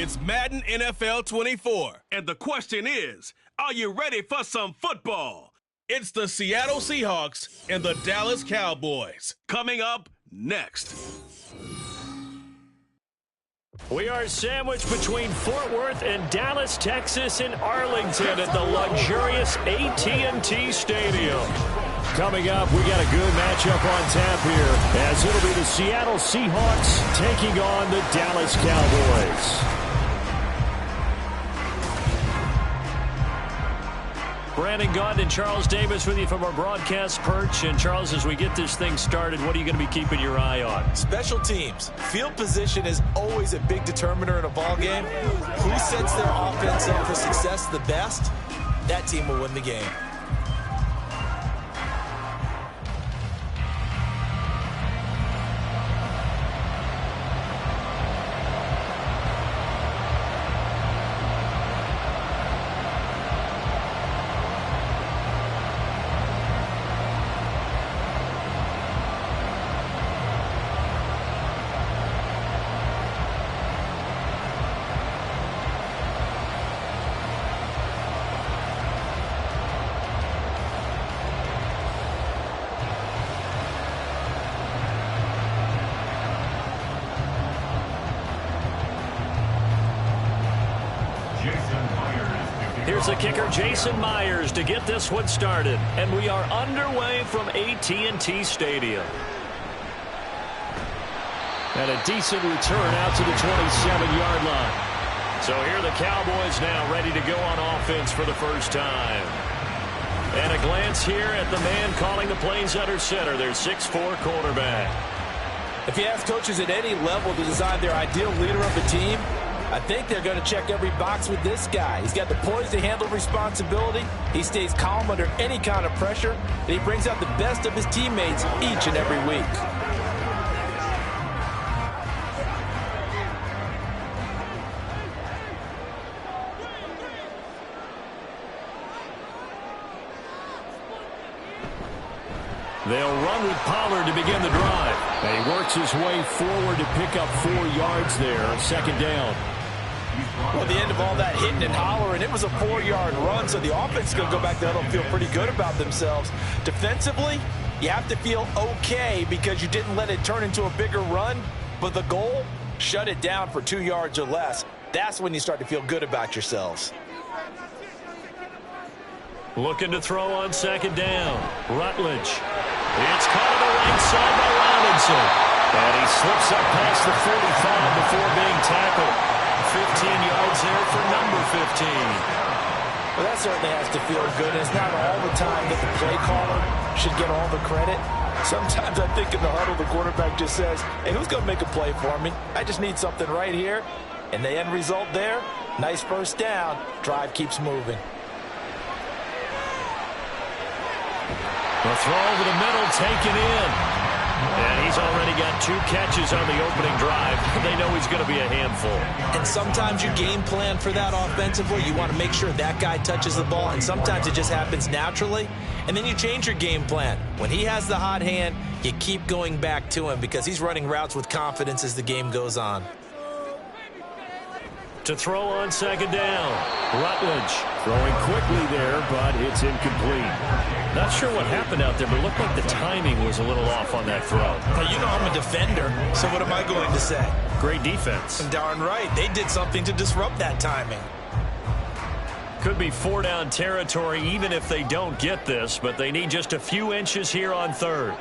It's Madden NFL 24, and the question is, are you ready for some football? It's the Seattle Seahawks and the Dallas Cowboys. Coming up next. We are sandwiched between Fort Worth and Dallas, Texas, in Arlington at the luxurious AT&T Stadium. Coming up, we got a good matchup on tap here, as it'll be the Seattle Seahawks taking on the Dallas Cowboys. Brandon Gaunt and Charles Davis with you from our broadcast perch. And Charles, as we get this thing started, what are you going to be keeping your eye on? Special teams. Field position is always a big determiner in a ball game. Who sets their offense up for success the best, that team will win the game. Here's the kicker, Jason Myers, to get this one started. And we are underway from AT&T Stadium. And a decent return out to the 27-yard line. So here are the Cowboys now ready to go on offense for the first time. And a glance here at the man calling the plays under center, their 6'4" quarterback. If you ask coaches at any level to design their ideal leader of the team, I think they're going to check every box with this guy. He's got the poise to handle responsibility. He stays calm under any kind of pressure. And he brings out the best of his teammates each and every week. They'll run with Pollard to begin the drive. And he works his way forward to pick up 4 yards there, second down. Well, the end of all that hitting and hollering, it was a 4-yard run, so the offense is going to go back there and feel pretty good about themselves. Defensively, you have to feel okay because you didn't let it turn into a bigger run, but the goal, shut it down for 2 yards or less. That's when you start to feel good about yourselves. Looking to throw on second down. Rutledge. It's caught on the right side by Robinson. And he slips up past the 45 before being tackled. 15 yards there for number 15. Well, that certainly has to feel good. It's not all the time that the play caller should get all the credit. Sometimes I think in the huddle, the quarterback just says, hey, who's going to make a play for me? I just need something right here. And the end result there, nice first down. Drive keeps moving. The throw over the middle, taken in. And he's already got 2 catches on the opening drive. They know he's going to be a handful. And sometimes you game plan for that offensively. You want to make sure that guy touches the ball, and sometimes it just happens naturally. And then you change your game plan. When he has the hot hand, you keep going back to him because he's running routes with confidence as the game goes on. To throw on second down. Rutledge throwing quickly there, but it's incomplete. Not sure what happened out there, but it looked like the timing was a little off on that throw. Well, you know I'm a defender, so what am I going to say? Great defense. Darn right. They did something to disrupt that timing. Could be 4-down territory even if they don't get this, but they need just a few inches here on third.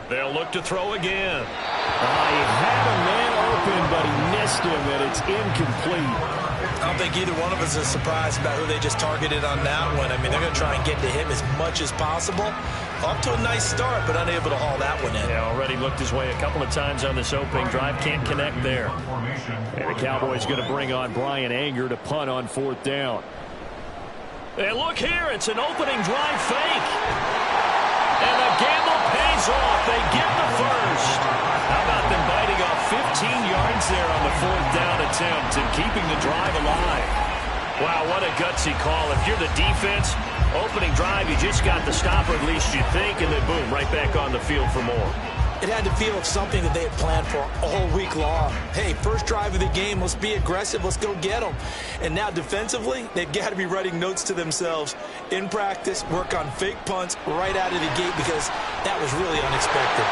They'll look to throw again. He had a man open, but he missed him, and it's incomplete. I don't think either one of us is surprised about who they just targeted on that one. I mean, they're going to try and get to him as much as possible. Off to a nice start, but unable to haul that one in. Yeah, already looked his way a couple of times on this opening drive. Can't connect there. And the Cowboys going to bring on Brian Anger to punt on 4th down. And look here, it's an opening drive fake. And the gamble pays off. They get the first. How about them biting off 15 yards there on the 4th down attempt and keeping the drive alive? Wow, what a gutsy call. If you're the defense, opening drive, you just got the stop, or at least you think, and then boom, right back on the field for more. It had to feel of something that they had planned for all week long. Hey, first drive of the game, let's be aggressive, let's go get them. And now defensively, they've got to be writing notes to themselves in practice, work on fake punts right out of the gate because that was really unexpected.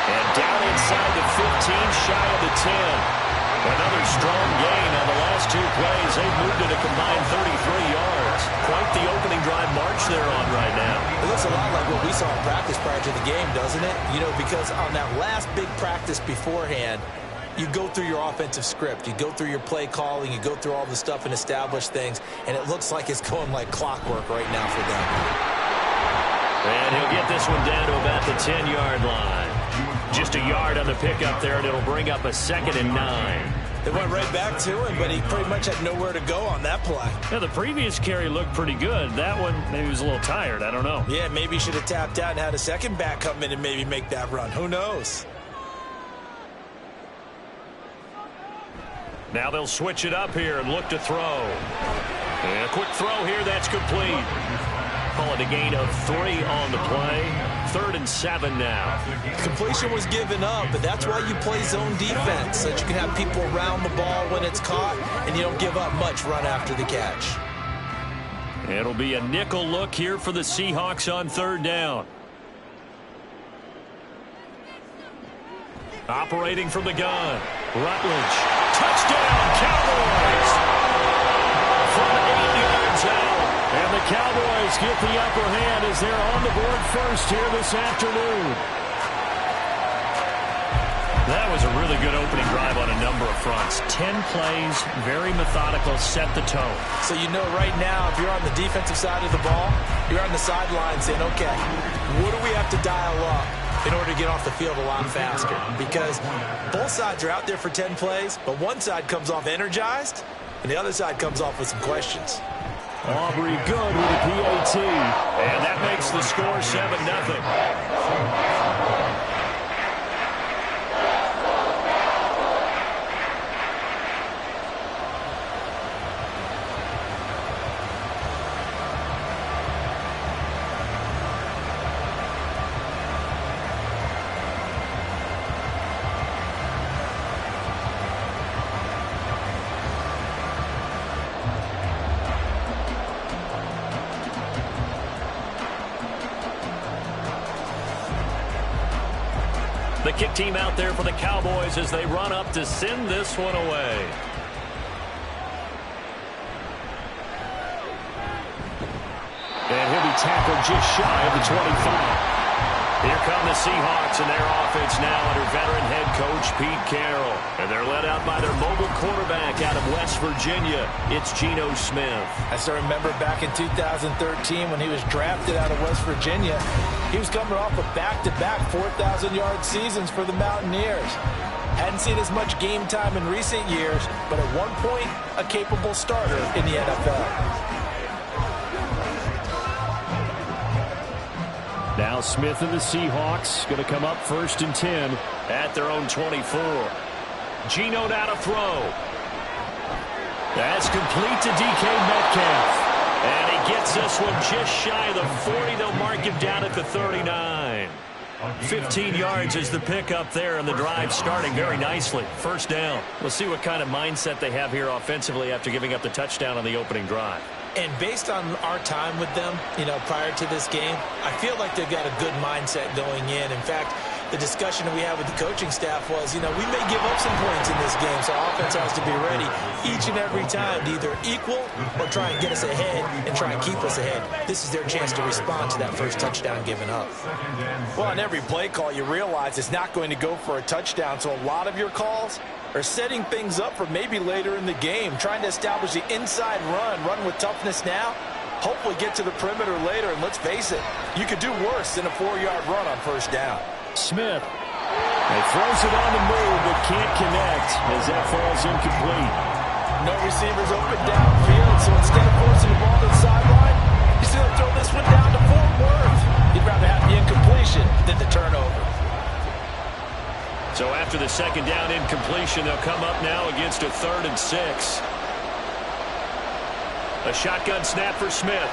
And down inside the 15, shy of the 10. Another strong gain on the last two plays. They've moved it a combined 33 yards. Quite the opening drive march they're on right now. It looks a lot like what we saw in practice prior to the game, doesn't it? You know, because on that last big practice beforehand, you go through your offensive script. You go through your play calling. You go through all the stuff and establish things. And it looks like it's going like clockwork right now for them. And he'll get this one down to about the 10-yard line. Just a yard on the pickup there, and it'll bring up a 2nd and 9. They went right back to him, but he pretty much had nowhere to go on that play. Yeah, the previous carry looked pretty good. That one, maybe he was a little tired. I don't know. Yeah, maybe he should have tapped out and had a second back come in and maybe make that run. Who knows? Now they'll switch it up here and look to throw. And a quick throw here, that's complete. Call it a gain of 3 on the play. 3rd and 7 now. Completion was given up, but that's why you play zone defense, so that you can have people around the ball when it's caught, and you don't give up much run after the catch. It'll be a nickel look here for the Seahawks on 3rd down. Operating from the gun, Rutledge. Touchdown, Cowboys! From 8 yards out. And the Cowboys get the upper hand as they're on the board first here this afternoon. That was a really good opening drive on a number of fronts. 10 plays, very methodical, set the tone. So you know right now, if you're on the defensive side of the ball, you're on the sideline saying, okay, what do we have to dial up in order to get off the field a lot faster? Because both sides are out there for 10 plays, but one side comes off energized, and the other side comes off with some questions. Aubrey good with a PAT. And that makes the score 7-0. The kick team out there for the Cowboys as they run up to send this one away. And he'll be tackled just shy of the 25. Here come the Seahawks and their offense now under veteran head coach Pete Carroll. And they're led out by their mobile quarterback out of West Virginia. It's Geno Smith. I still remember back in 2013 when he was drafted out of West Virginia. He was coming off of back-to-back 4,000-yard seasons for the Mountaineers. Hadn't seen as much game time in recent years, but at one point, a capable starter in the NFL. Now Smith and the Seahawks going to come up 1st and 10 at their own 24. Geno now to throw. That's complete to DK Metcalf. And he gets this one just shy of the 40. They'll mark him down at the 39. 15 yards is the pickup there, and the drive starting very nicely. 1st down. We'll see what kind of mindset they have here offensively after giving up the touchdown on the opening drive. And based on our time with them, prior to this game, I feel like they've got a good mindset going in. In fact, the discussion we had with the coaching staff was, we may give up some points in this game, so offense has to be ready each and every time to either equal or try and get us ahead and try and keep us ahead. This is their chance to respond to that first touchdown given up. Well, on every play call, you realize it's not going to go for a touchdown, so a lot of your calls are setting things up for maybe later in the game, trying to establish the inside run with toughness now, hopefully get to the perimeter later, and let's face it, you could do worse than a 4-yard run on 1st down. Smith. He throws it on the move, but can't connect as that falls incomplete. No receivers open downfield, so instead of forcing the ball to the sideline, he's going to throw this one down to Fort Worth. He'd rather have the incompletion than the turnover. So after the 2nd down incompletion, they'll come up now against a 3rd and 6. A shotgun snap for Smith.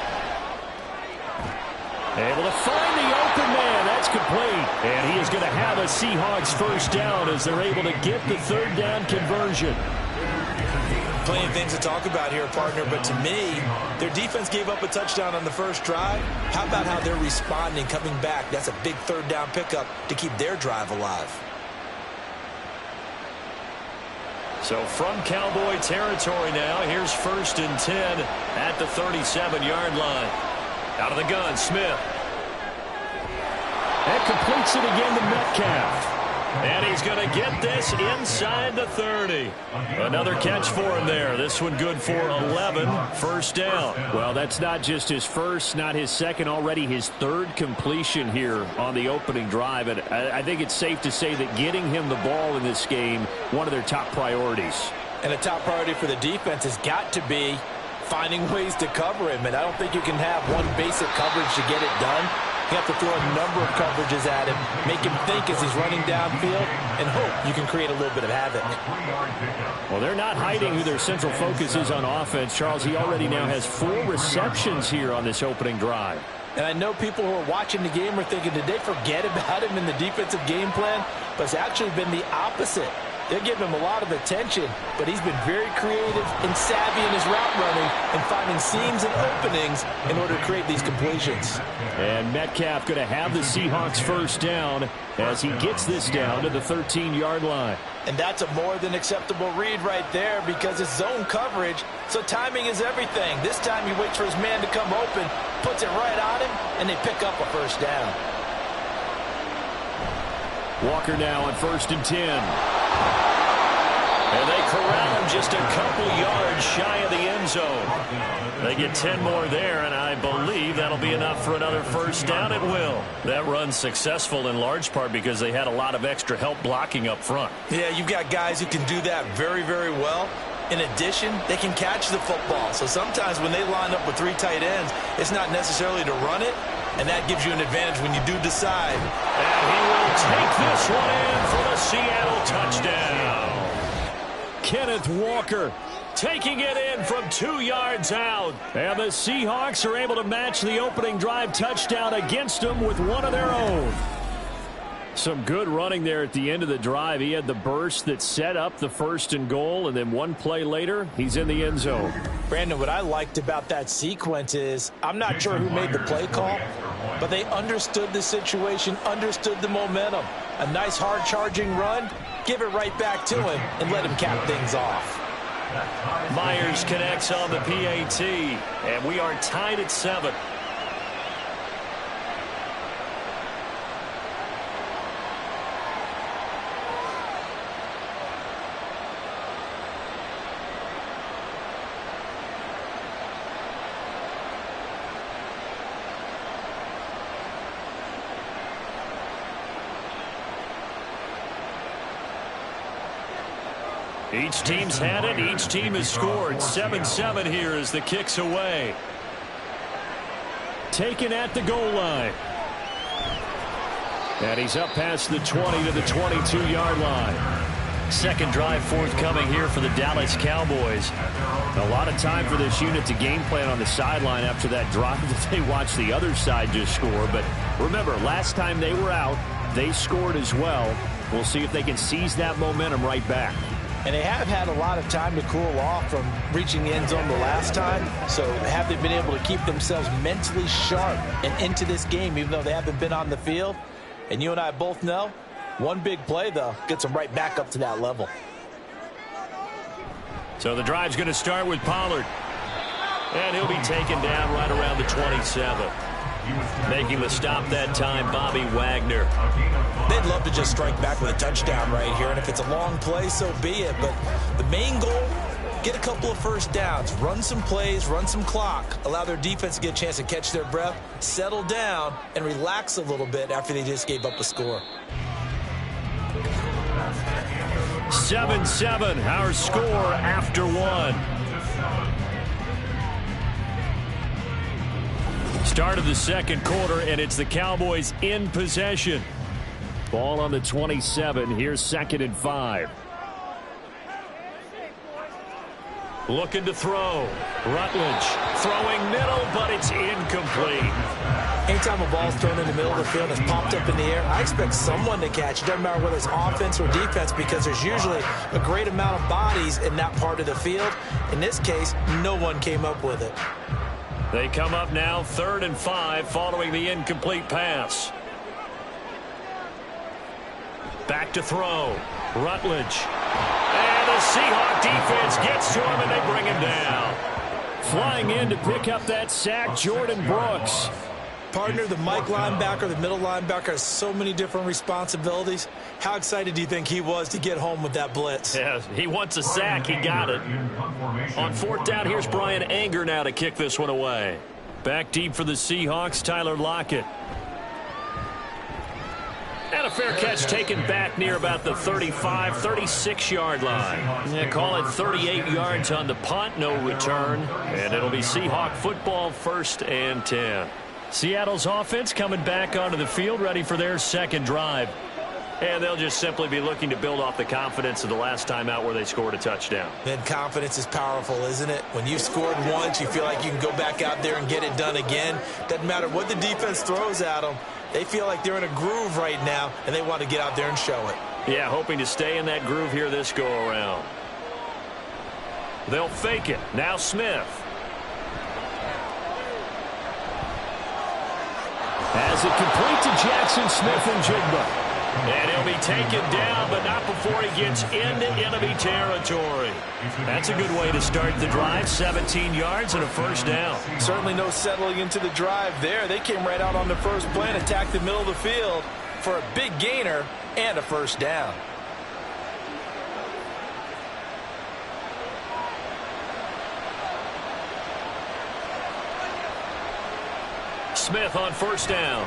Able to find the open man. That's complete. complete. And he is going to have a Seahawks first down as they're able to get the third down conversion. Plenty of things to talk about here, partner, but to me, their defense gave up a touchdown on the first drive. How about how they're responding, coming back? That's a big third down pickup to keep their drive alive. So from Cowboy territory now, here's 1st and 10 at the 37-yard line. Out of the gun, Smith. That completes it again to Metcalf. And he's going to get this inside the 30. Another catch for him there. This one good for 11, first down. Well, that's not just his first, not his second, already his third completion here on the opening drive. And I think it's safe to say that getting him the ball in this game, one of their top priorities. And a top priority for the defense has got to be finding ways to cover him. And I don't think you can have one basic coverage to get it done. You have to throw a number of coverages at him, make him think as he's running downfield, and hope you can create a little bit of havoc. Well, they're not hiding who their central focus is on offense. Charles, he already now has 4 receptions here on this opening drive. And I know people who are watching the game are thinking, did they forget about him in the defensive game plan? But it's actually been the opposite. They're giving him a lot of attention, but he's been very creative and savvy in his route running and finding seams and openings in order to create these completions. And Metcalf going to have the Seahawks first down as he gets this down to the 13-yard line. And that's a more than acceptable read right there because it's zone coverage, so timing is everything. This time he waits for his man to come open, puts it right on him, and they pick up a first down. Walker now on 1st and 10. And they corral him just a couple yards shy of the end zone. They get 10 more there, and I believe that'll be enough for another first down. It will. That run's successful in large part because they had a lot of extra help blocking up front. Yeah, you've got guys who can do that very, very well. In addition, they can catch the football. So sometimes when they line up with 3 tight ends, it's not necessarily to run it, and that gives you an advantage when you do decide. And he will take this one in for the Seattle touchdown. Kenneth Walker taking it in from 2 yards out. And the Seahawks are able to match the opening drive touchdown against them with one of their own. Some good running there at the end of the drive. He had the burst that set up the 1st and goal, and then one play later, he's in the end zone. Brandon, what I liked about that sequence is I'm not sure who made the play call, but they understood the situation, understood the momentum. A nice hard-charging run, give it right back to him, and let him cap things off. Myers connects on the PAT, and we are tied at 7. Each team's had it. Each team has scored. 7-7 here as the kick's away. Taken at the goal line. And he's up past the 20 to the 22-yard line. Second drive forthcoming here for the Dallas Cowboys. A lot of time for this unit to game plan on the sideline after that drive that they watched the other side just score. But remember, last time they were out, they scored as well. We'll see if they can seize that momentum right back. And they have had a lot of time to cool off from reaching the end zone the last time. So have they been able to keep themselves mentally sharp and into this game, even though they haven't been on the field? And you and I both know, one big play, though, gets them right back up to that level. So the drive's going to start with Pollard. And he'll be taken down right around the 27. Making the stop that time, Bobby Wagner. They'd love to just strike back with a touchdown right here, and if it's a long play, so be it. But the main goal, get a couple of first downs, run some plays, run some clock, allow their defense to get a chance to catch their breath, settle down, and relax a little bit after they just gave up a score. 7-7, our score after one. Start of the second quarter, and it's the Cowboys in possession. Ball on the 27. Here's 2nd and 5. Looking to throw. Rutledge throwing middle, but it's incomplete. Anytime a ball's thrown in the middle of the field and it's popped up in the air, I expect someone to catch. It doesn't matter whether it's offense or defense because there's usually a great amount of bodies in that part of the field. In this case, no one came up with it. They come up now 3rd and 5 following the incomplete pass. Back to throw. Rutledge. And the Seahawk defense gets to him and they bring him down. Flying in to pick up that sack, Jordan Brooks. Partner, the Mike linebacker, the middle linebacker has so many different responsibilities. How excited do you think he was to get home with that blitz? Yeah, he wants a sack. He got it. On 4th down, here's Brian Anger now to kick this one away. Back deep for the Seahawks, Tyler Lockett. And a fair catch taken back near about the 35, 36-yard line. Yeah, call it 38 yards on the punt, no return. And it'll be Seahawk football 1st and 10. Seattle's offense coming back onto the field, ready for their second drive. And they'll just simply be looking to build off the confidence of the last time out where they scored a touchdown. And confidence is powerful, isn't it? When you've scored once, you feel like you can go back out there and get it done again. Doesn't matter what the defense throws at them. They feel like they're in a groove right now, and they want to get out there and show it. Yeah, hoping to stay in that groove here this go-around. They'll fake it. Now Smith. As it complete to Jackson Smith and Jigba. And he'll be taken down, but not before he gets into enemy territory. That's a good way to start the drive. 17 yards and a 1st down. Certainly no settling into the drive there. They came right out on the first play and attacked the middle of the field for a big gainer and a 1st down. Smith on 1st down.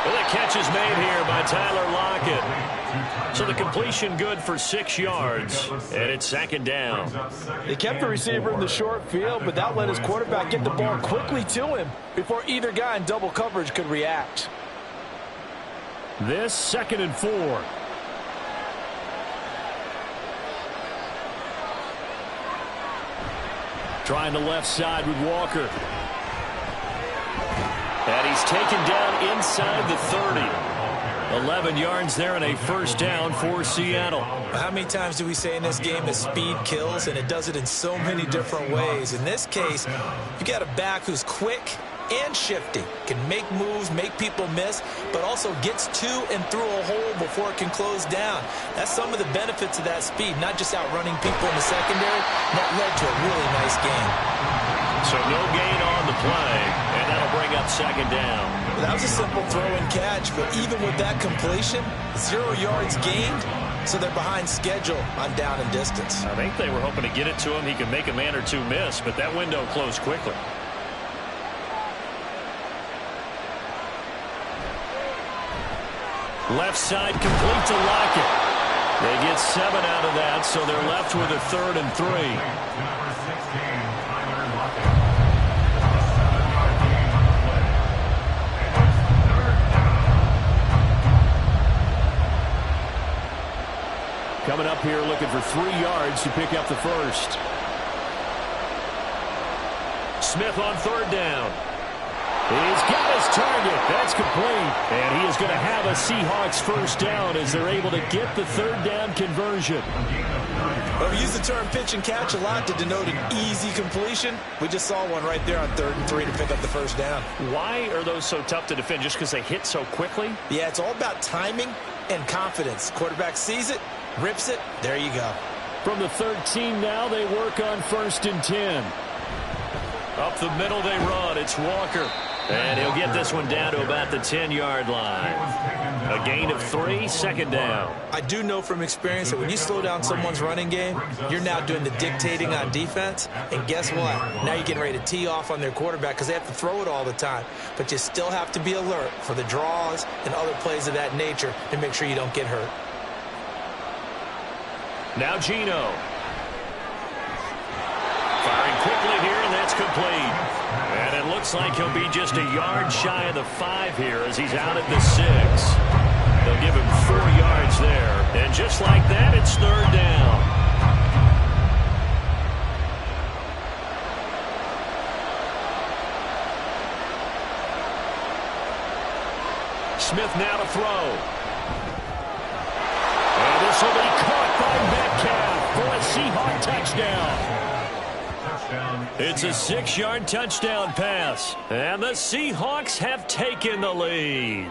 Well, the catch is made here by Tyler Lockett. So the completion good for 6 yards, and it's 2nd down. They kept the receiver in the short field, but that let his quarterback get the ball quickly to him before either guy in double coverage could react. This 2nd and 4. Trying the left side with Walker. And he's taken down inside the 30. 11 yards there and a 1st down for Seattle. How many times do we say in this game that speed kills, and it does it in so many different ways? In this case, you got a back who's quick and shifty, can make moves, make people miss, but also gets to and through a hole before it can close down. That's some of the benefits of that speed, not just outrunning people in the secondary. That led to a really nice game. So no gain on the play, and that'll bring up 2nd down. Well, that was a simple throw and catch, but even with that completion, 0 yards gained, so they're behind schedule on down and distance. I think they were hoping to get it to him. He could make a man or two miss, but that window closed quickly. Left side complete to Lockett. They get 7 out of that, so they're left with a 3rd and 3. Coming up here looking for 3 yards to pick up the 1st. Smith on 3rd down. He's got his target. That's complete. And he is going to have a Seahawks 1st down as they're able to get the 3rd down conversion. Well, we use the term pitch and catch a lot to denote an easy completion. We just saw one right there on 3rd and 3 to pick up the 1st down. Why are those so tough to defend? Just because they hit so quickly? Yeah, it's all about timing and confidence. Quarterback sees it, rips it, there you go. From the 13 now, they work on 1st and 10. Up the middle they run. It's Walker. And he'll get this one down to about the 10-yard line. A gain of 3, 2nd down. I do know from experience that when you slow down someone's running game, you're now doing the dictating on defense. And guess what? Now you're getting ready to tee off on their quarterback because they have to throw it all the time. But you still have to be alert for the draws and other plays of that nature to make sure you don't get hurt. Now Geno. Firing quickly here, and that's complete. And it looks like he'll be just a yard shy of the 5 here as he's out at the 6. They'll give him 4 yards there. And just like that, it's 3rd down. Smith now to throw. And this will be caught by Metcalf for a Seahawk touchdown. It's a 6-yard touchdown pass. And the Seahawks have taken the lead.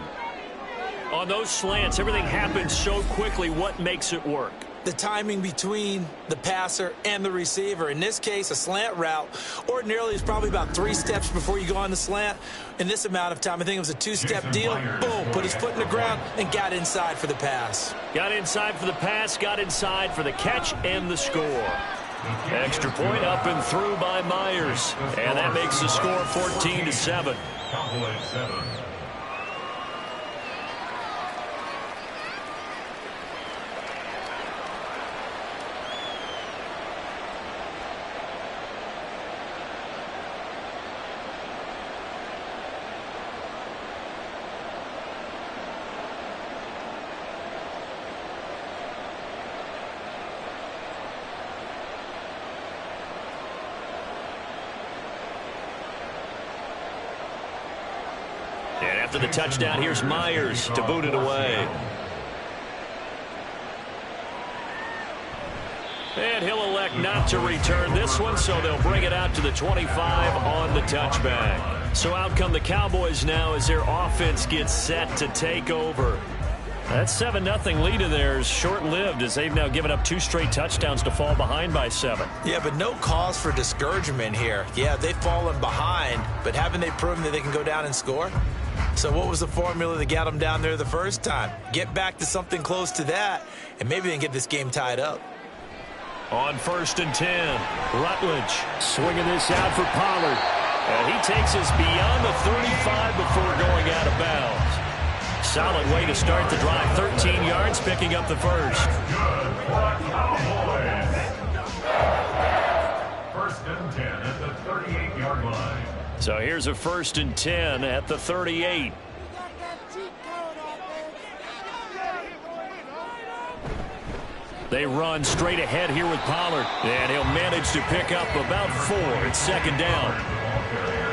On those slants, everything happens so quickly. What makes it work? The timing between the passer and the receiver. In this case, a slant route ordinarily is probably about 3 steps before you go on the slant. In this amount of time, I think it was a 2-step deal. Boom, put his foot in the ground and got inside for the pass. Got inside for the pass, got inside for the catch and the score. Extra point up and through by Myers. And that makes the score 14-7. Cowboys 7. And after the touchdown, here's Myers to boot it away. And he'll elect not to return this one, so they'll bring it out to the 25 on the touchback. So out come the Cowboys now as their offense gets set to take over. That 7-0 lead of theirs short-lived as they've now given up 2 straight touchdowns to fall behind by 7. Yeah, but no cause for discouragement here. Yeah, they've fallen behind, but haven't they proven that they can go down and score? So what was the formula that got them down there the first time? Get back to something close to that, and maybe they can get this game tied up. On 1st and 10, Rutledge swinging this out for Pollard. And he takes us beyond the 35 before going out of bounds. Solid way to start the drive. 13 yards, picking up the first. Good for Cowboys. 1st and 10 at the 38-yard line. So here's a 1st and 10 at the 38. They run straight ahead here with Pollard. And he'll manage to pick up about 4. It's 2nd down.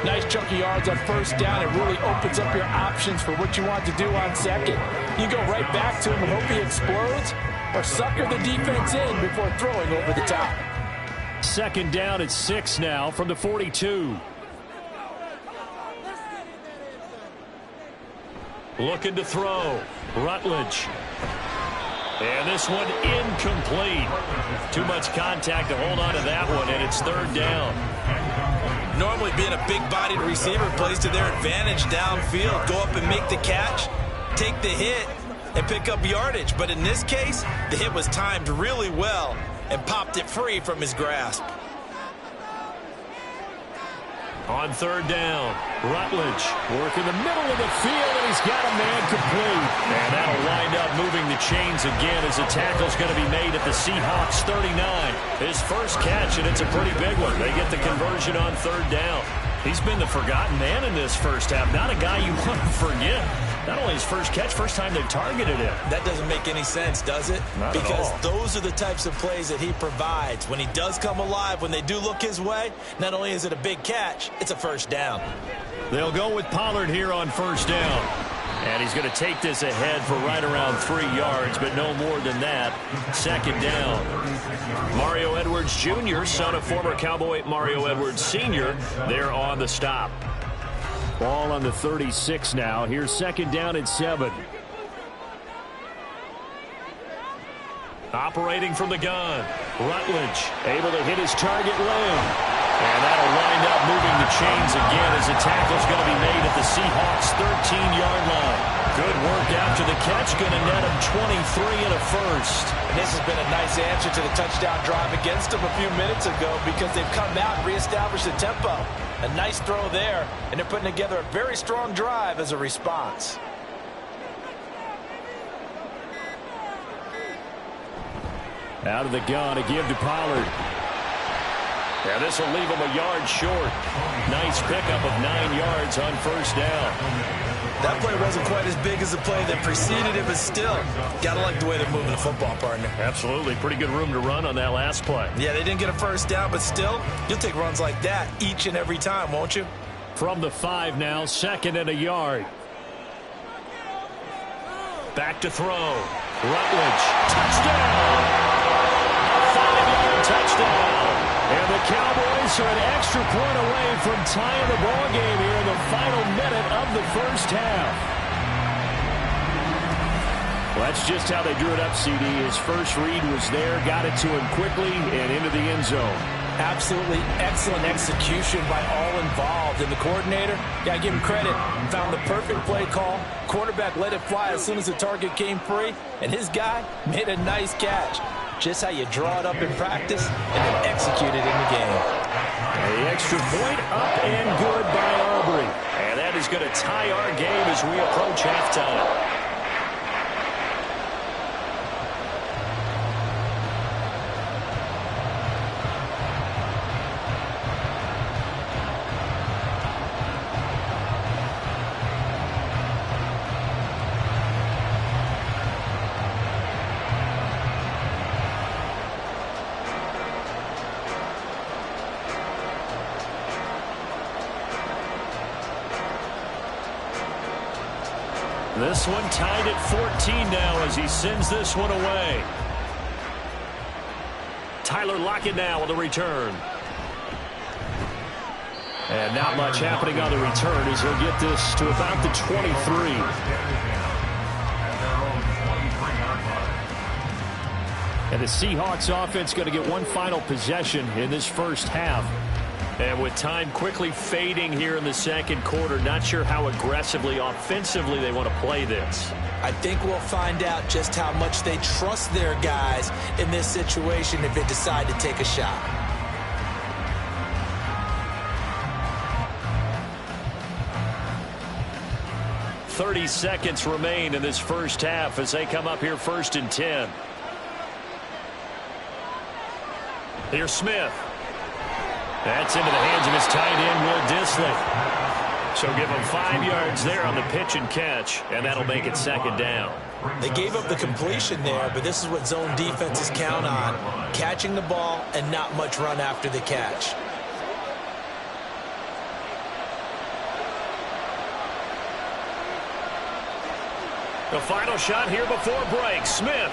Nice chunk of yards on 1st down. It really opens up your options for what you want to do on 2nd. You go right back to him and hope he explodes, or sucker the defense in before throwing over the top. 2nd down at 6 now from the 42. Looking to throw. Rutledge. And this one incomplete. Too much contact to hold on to that one, and it's 3rd down. Normally being a big-bodied receiver plays to their advantage downfield. Go up and make the catch, take the hit, and pick up yardage. But in this case, the hit was timed really well and popped it free from his grasp. On 3rd down, Rutledge working the middle of the field, and he's got a man complete. And that'll wind up moving the chains again as the tackle's going to be made at the Seahawks 39. His first catch, and it's a pretty big one. They get the conversion on 3rd down. He's been the forgotten man in this first half. Not a guy you want to forget. Not only his first catch, first time they've targeted him. That doesn't make any sense, does it? Not because at all. Those are the types of plays that he provides. When he does come alive, when they do look his way, not only is it a big catch, it's a 1st down. They'll go with Pollard here on 1st down. And he's going to take this ahead for right around 3 yards, but no more than that. 2nd down. Mario Edwards Jr., son of former Cowboy Mario Edwards Sr., there on the stop. Ball on the 36 now. Here's 2nd down at 7. Operating from the gun. Rutledge able to hit his target low. And that'll wind up moving the chains again as the tackle's going to be made at the Seahawks 13-yard line. Good work after the catch. Going to net him 23 and a first. And this has been a nice answer to the touchdown drive against them a few minutes ago because they've come out and reestablished the tempo. A nice throw there, and they're putting together a very strong drive as a response. Out of the gun to give to Pollard. Yeah, this will leave him a yard short. Nice pickup of 9 yards on 1st down. That play wasn't quite as big as the play that preceded it, but still, gotta like the way they're moving the football, partner. Absolutely. Pretty good room to run on that last play. Yeah, they didn't get a 1st down, but still, you'll take runs like that each and every time, won't you? From the 5 now, 2nd and a yard. Back to throw. Rutledge. Touchdown. A 5-yard touchdown. And the Cowboys are an extra point away from tying the ball game here in the final minute of the first half. Well, that's just how they drew it up, CD. His first read was there, got it to him quickly, and into the end zone. Absolutely excellent execution by all involved. And the coordinator, got to give him credit, found the perfect play call. Quarterback let it fly as soon as the target came free, and his guy made a nice catch. Just how you draw it up in practice and then execute it in the game. The extra point up and good by Aubrey. And that is going to tie our game as we approach halftime. This one tied at 14 now as he sends this one away. Tyler Lockett now on the return. And not much happening on the return as he'll get this to about the 23. And the Seahawks offense going to get one final possession in this first half. And with time quickly fading here in the second quarter, not sure how aggressively, offensively they want to play this. I think we'll find out just how much they trust their guys in this situation if they decide to take a shot. .30 seconds remain in this first half as they come up here 1st and 10. Here's Smith. That's into the hands of his tight end, Will Dissly. So give him 5 yards there on the pitch and catch, and that'll make it 2nd down. They gave up the completion there, but this is what zone defenses count on, catching the ball and not much run after the catch. The final shot here before break. Smith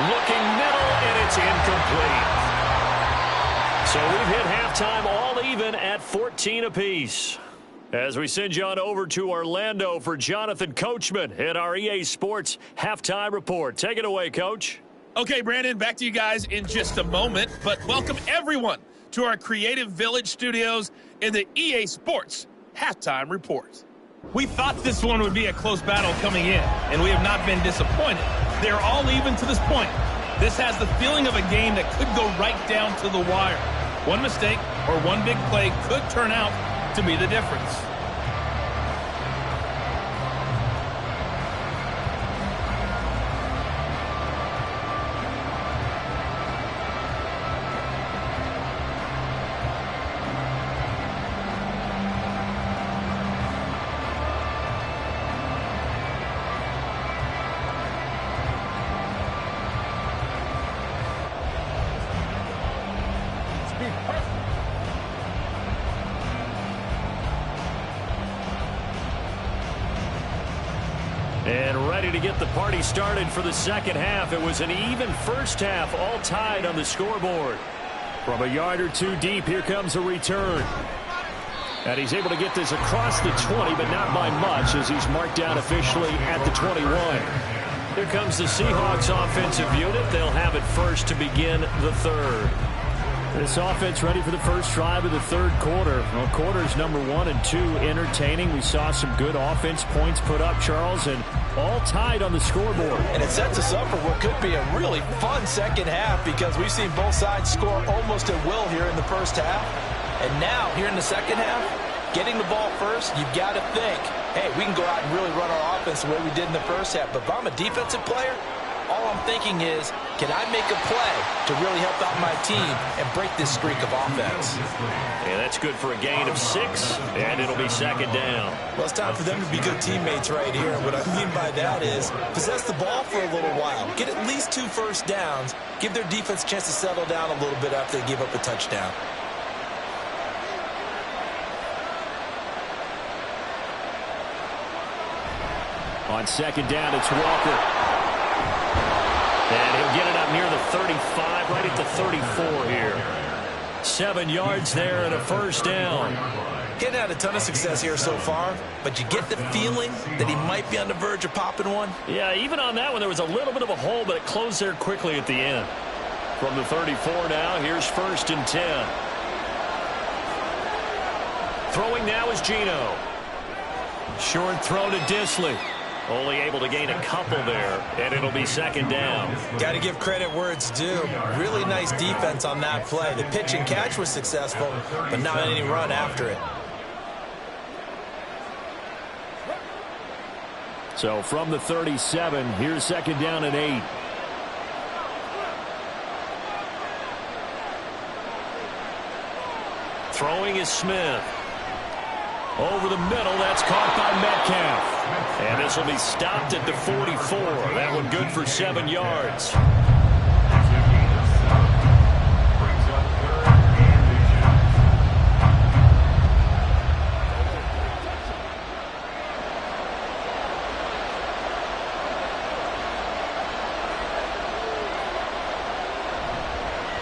looking middle, and it's incomplete. So we've hit halftime all even at 14 apiece. As we send you on over to Orlando for Jonathan Coachman at our EA Sports Halftime Report. Take it away, Coach. Okay, Brandon, back to you guys in just a moment. But welcome everyone to our Creative Village studios in the EA Sports Halftime Report. We thought this one would be a close battle coming in, and we have not been disappointed. They're all even to this point. This has the feeling of a game that could go right down to the wire. One mistake or one big play could turn out to be the difference. And ready to get the party started for the second half. It was an even first half, all tied on the scoreboard. From a yard or two deep, here comes a return. And he's able to get this across the 20, but not by much as he's marked down officially at the 21. Here comes the Seahawks offensive unit. They'll have it first to begin the third. This offense ready for the first drive of the third quarter. Well, quarters number 1 and 2 entertaining. We saw some good offense points put up, Charles, and all tied on the scoreboard. And it sets us up for what could be a really fun second half because we've seen both sides score almost at will here in the first half. And now, here in the second half, getting the ball first, you've got to think, hey, we can go out and really run our offense the way we did in the first half. But if I'm a defensive player, all I'm thinking is, can I make a play to really help out my team and break this streak of offense? And that's good for a gain of 6, and it'll be second down. Well, it's time for them to be good teammates right here. And what I mean by that is possess the ball for a little while. Get at least 2 first downs. Give their defense a chance to settle down a little bit after they give up a touchdown. On second down, it's Walker. And he'll get it up near the 35, right at the 34 here. 7 yards there and a first down. Getting had a ton of success here so far, but you get the feeling that he might be on the verge of popping one. Yeah, even on that one, there was a little bit of a hole, but it closed there quickly at the end. From the 34 now, here's 1st and 10. Throwing now is Geno. Short throw to Disley. Only able to gain a couple there, and it'll be 2nd down. Got to give credit where it's due. Really nice defense on that play. The pitch and catch was successful, but not any run after it. So from the 37, here's 2nd down and 8. Throwing is Smith. Over the middle, that's caught by Metcalf. And this will be stopped at the 44. That one good for 7 yards.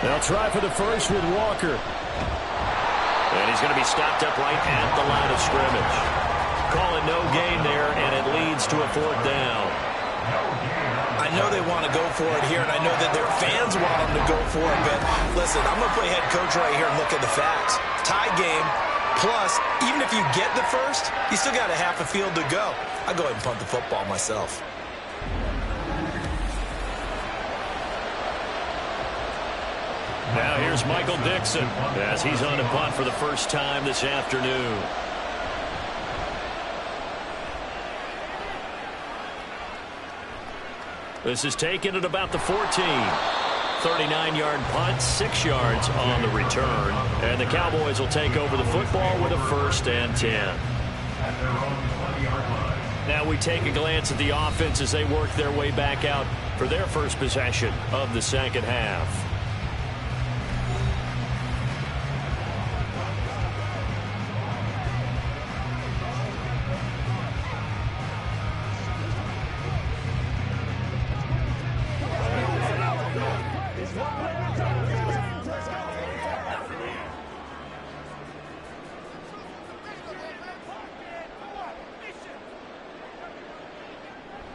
They'll try for the first with Walker. And he's going to be stopped up right at the line of scrimmage. Call it no gain there, and it leads to a 4th down. I know they want to go for it here, and I know that their fans want them to go for it, but listen, I'm going to play head coach right here and look at the facts. Tie game, plus, even if you get the first, you still got a half a field to go. I'll go ahead and punt the football myself. Now here's Michael Dixon as he's on to punt for the first time this afternoon. This is taken at about the 14. 39-yard punt, 6 yards on the return. And the Cowboys will take over the football with a 1st and 10. Now we take a glance at the offense as they work their way back out for their first possession of the second half.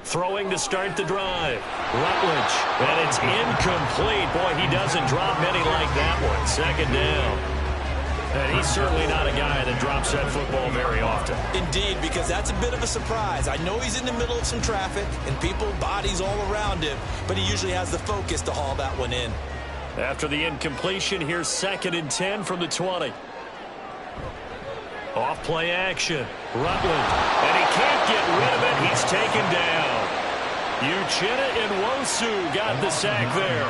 Throwing to start the drive. Rutledge. And it's incomplete. Boy, he doesn't drop many like that one. 2nd down. And he's certainly not a guy that drops that football very often. Indeed, because that's a bit of a surprise. I know he's in the middle of some traffic and people, bodies all around him, but he usually has the focus to haul that one in. After the incompletion, here's 2nd and 10 from the 20. Off play action. Rutledge. And he can't get rid of it. He's taken down. Uchenna Nwosu got the sack there.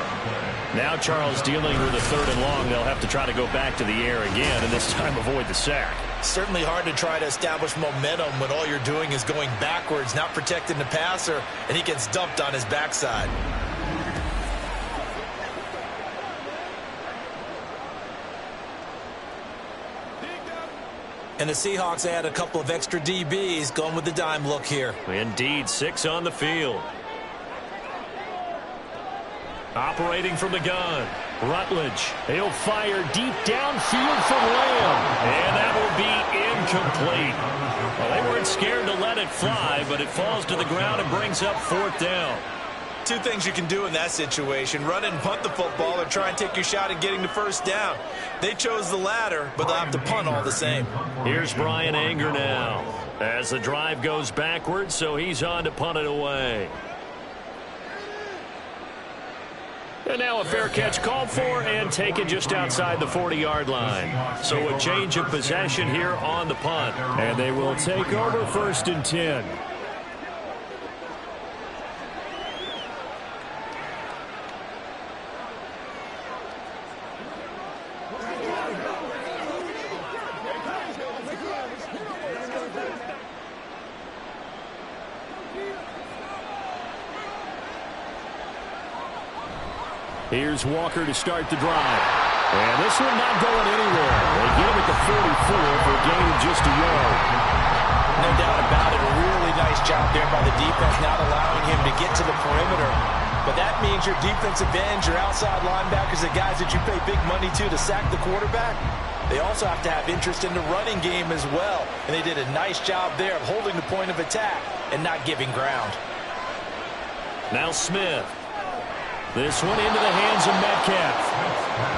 Now Charles dealing with a 3rd and long. They'll have to try to go back to the air again and this time avoid the sack. Certainly hard to try to establish momentum when all you're doing is going backwards, not protecting the passer, and he gets dumped on his backside. And the Seahawks add a couple of extra DBs going with the dime look here. Indeed, 6 on the field. Operating from the gun. Rutledge. He'll fire deep downfield from Lamb. And that will be incomplete. Well, they weren't scared to let it fly, but it falls to the ground and brings up 4th down. 2 things you can do in that situation: run and punt the football, or try and take your shot at getting the 1st down. They chose the latter, but they'll have to punt all the same. Here's Brian Anger now as the drive goes backwards, so he's on to punt it away. And now a fair catch called for and taken just outside the 40-yard line. So a change of possession here on the punt. And they will take over 1st and 10. Here's Walker to start the drive. And this one not going anywhere. They get him at the 44 for a gain of just a yard. No doubt about it. A really nice Nice job there by the defense, not allowing him to get to the perimeter. But that means your defensive ends, your outside linebackers, the guys that you pay big money to sack the quarterback, they also have to have interest in the running game as well. And they did a nice job there of holding the point of attack and not giving ground. Now Smith. This one into the hands of Metcalf.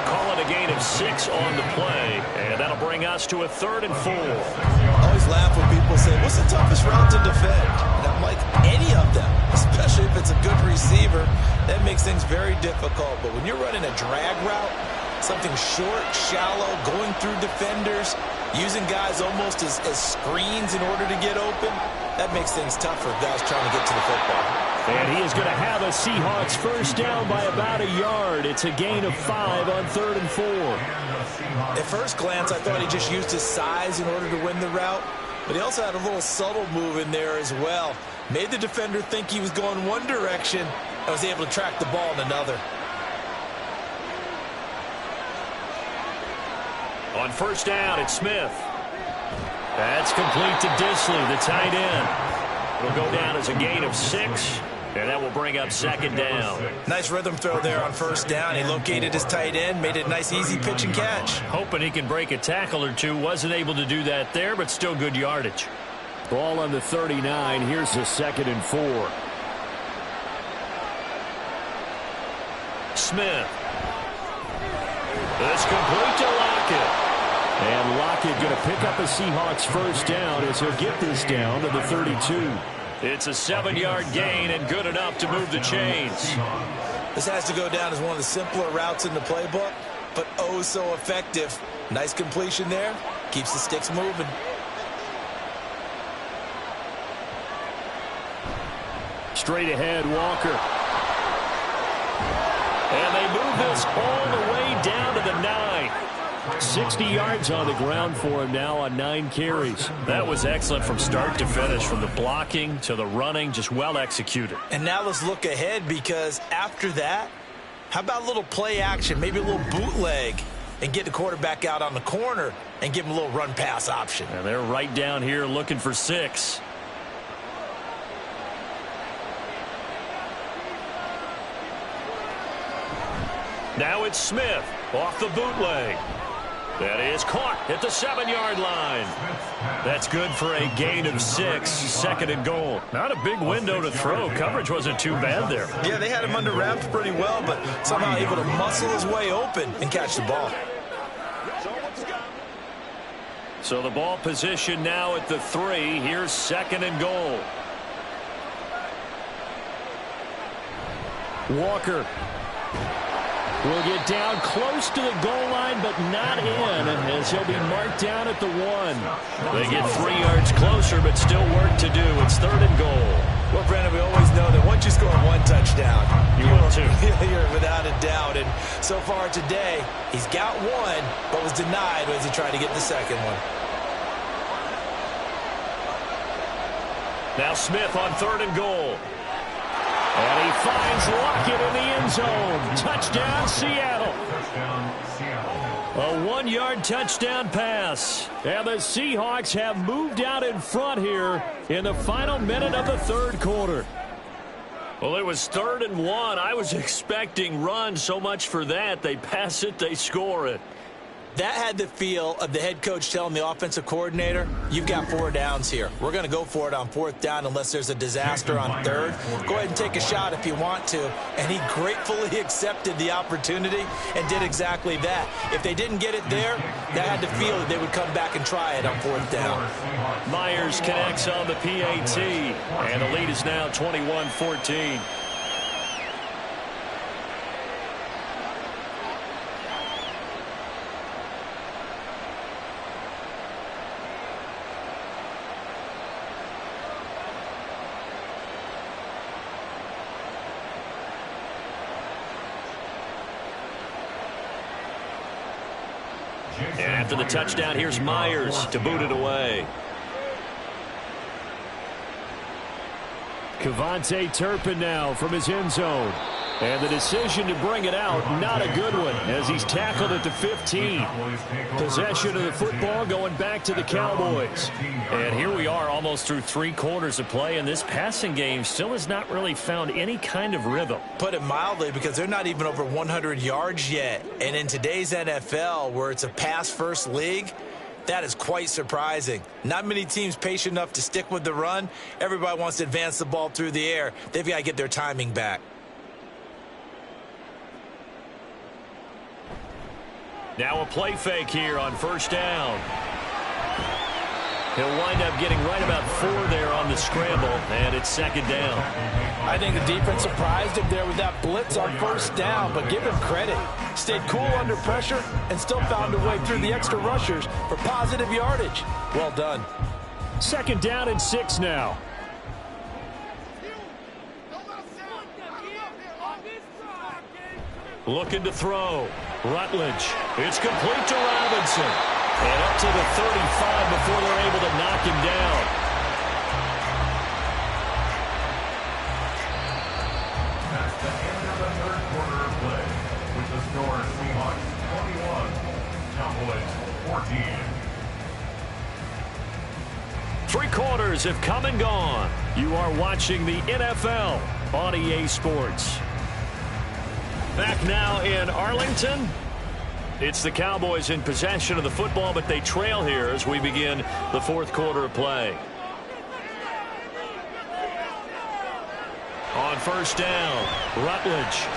Call it a gain of 6 on the play, and that'll bring us to a 3rd and 4. I always laugh when people say, what's the toughest route to defend? And I'm like, any of them, especially if it's a good receiver. That makes things very difficult. But when you're running a drag route, something short, shallow, going through defenders, using guys almost as screens in order to get open, that makes things tough for guys trying to get to the football. And he is going to have a Seahawks first down by about a yard. It's a gain of 5 on 3rd and 4. At first glance, I thought he just used his size in order to win the route, but he also had a little subtle move in there as well. Made the defender think he was going one direction and was able to track the ball in another. On first down, it's Smith. That's complete to Disley, the tight end. It'll go down as a gain of 6, and that will bring up 2nd down. Nice rhythm throw there on first down. He located his tight end, made it a nice, easy pitch and catch. Hoping he can break a tackle or two. Wasn't able to do that there, but still good yardage. Ball on the 39. Here's the 2nd and 4. Smith. It's complete to Lockett. And Lockett going to pick up a Seahawks first down as he'll get this down to the 32. It's a 7-yard gain and good enough to move the chains. This has to go down as one of the simpler routes in the playbook, but oh so effective. Nice completion there. Keeps the sticks moving. Straight ahead, Walker. And they move this all the way down to the 9. 60 yards on the ground for him now on 9 carries. That was excellent from start to finish, from the blocking to the running, just well executed. And now let's look ahead, because after that, how about a little play action, maybe a little bootleg, and get the quarterback out on the corner and give him a little run pass option. And they're right down here looking for 6. Now it's Smith off the bootleg. That is caught at the 7-yard line. That's good for a gain of 6, 2nd and goal. Not a big window to throw. Coverage wasn't too bad there. Yeah, they had him under wraps pretty well, but somehow able to muscle his way open and catch the ball. So the ball position now at the 3. Here's 2nd and goal. Walker will get down close to the goal line, but not in, as he'll be marked down at the 1. They get 3 yards closer, but still work to do. It's 3rd and goal. Well, Brandon, we always know that once you score 1 touchdown, you're without a doubt. And so far today, he's got 1, but was denied as he tried to get the 2nd one. Now Smith on 3rd and goal. And he finds Lockett in the end zone. Touchdown, Seattle. A 1-yard touchdown pass. And the Seahawks have moved out in front here in the final minute of the 3rd quarter. Well, it was 3rd and 1. I was expecting run, so much for that. They pass it, they score it. That had the feel of the head coach telling the offensive coordinator, you've got 4 downs here. We're going to go for it on 4th down unless there's a disaster on 3rd. Go ahead and take a shot if you want to. And he gratefully accepted the opportunity and did exactly that. If they didn't get it there, that had the feel that they would come back and try it on 4th down. Myers connects on the PAT. And the lead is now 21-14. And after the touchdown, here's Myers to boot it away. Kevontae Turpin now from his end zone. And the decision to bring it out, not a good one, as he's tackled at the 15. Possession of the football going back to the Cowboys. And here we are almost through 3 quarters of play, and this passing game still has not really found any kind of rhythm. Put it mildly, because they're not even over 100 yards yet. And in today's NFL, where it's a pass-first league, that is quite surprising. Not many teams patient enough to stick with the run. Everybody wants to advance the ball through the air. They've got to get their timing back. Now a play fake here on first down. He'll wind up getting right about 4 there on the scramble, and it's second down. I think the defense surprised him there with that blitz on first down, but give him credit. Stayed cool under pressure and still found a way through the extra rushers for positive yardage. Well done. Second down and 6 now. Looking to throw. Rutledge. It's complete to Robinson. And up to the 35 before they're able to knock him down. That's the end of the third quarter of play, with the score Seahawks 21, Cowboys 14. 3 quarters have come and gone. You are watching the NFL on EA Sports. Back now in Arlington. It's the Cowboys in possession of the football, but they trail here as we begin the 4th quarter of play. On first down, Rutledge.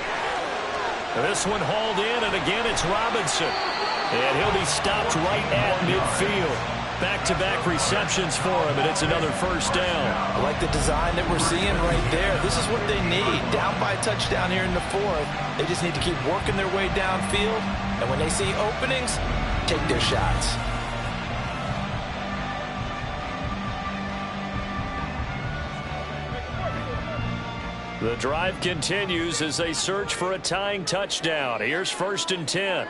This one hauled in, and again it's Robinson. And he'll be stopped right at midfield. Back-to-back receptions for him, and it's another first down. I like the design that we're seeing right there. This is what they need. Down by a touchdown here in the 4th. They just need to keep working their way downfield. And when they see openings, take their shots. The drive continues as they search for a tying touchdown. Here's 1st and 10.